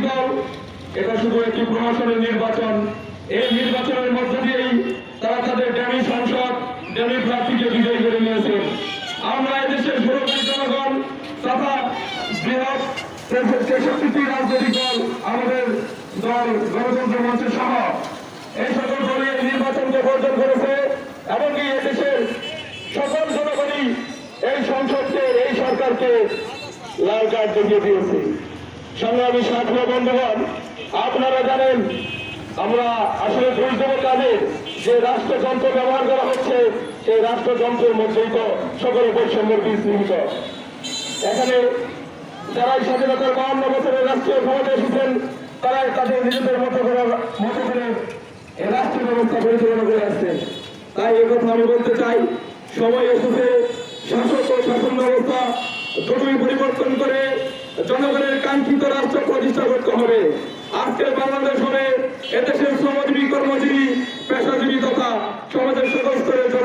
দল, এটা শুধু একটি প্রশাসনের নির্বাচন। এই নির্বাচনের মধ্য দিয়েই তারা তাদের ড্যামি সংসদ, ড্যামি প্রার্থীকে বিজয়ী করে নিয়েছেন। আমরা এদেশের সুরক্ষিত জনগণ তথা বৃহৎ 63টি রাজনৈতিক দল, আমাদের দল গণতন্ত্র মঞ্চের সহ এই সকল দলই এই নির্বাচনকে বর্জন করেছে। এমনকি এদেশের সকল জনগণই এই সংসদকে, এই সরকারকে লাল কার্ড দেখিয়ে দিয়েছে। সংগ্রামী সাথী বন্ধুগণ, আপনারা জানেন আমরা আসলে বুঝতে তাদের যে রাষ্ট্রযন্ত্র ব্যবহার করা হচ্ছে, সেই রাষ্ট্রযন্ত্রের মধ্যেই তো সকল বৈষম্যের বীজ নিহিত। এখানে যারা স্বাধীনতার 52 বছরের রাষ্ট্রীয় ক্ষমতা এসেছেন, তারা তাদের নিজেদের মতো করে এই রাষ্ট্রীয় ব্যবস্থা পরিচালনা করে আসছেন। তাই একথা আমি বলতে চাই, সময় এসেছে শাসক ও শাসন ব্যবস্থা দুটোই পরিবর্তন করে জনগণের কাঙ্ক্ষিত রাষ্ট্র প্রতিষ্ঠা করতে হবে। আজকের বাংলাদেশ হবে এদেশের শ্রমজীবী, কর্মজীবী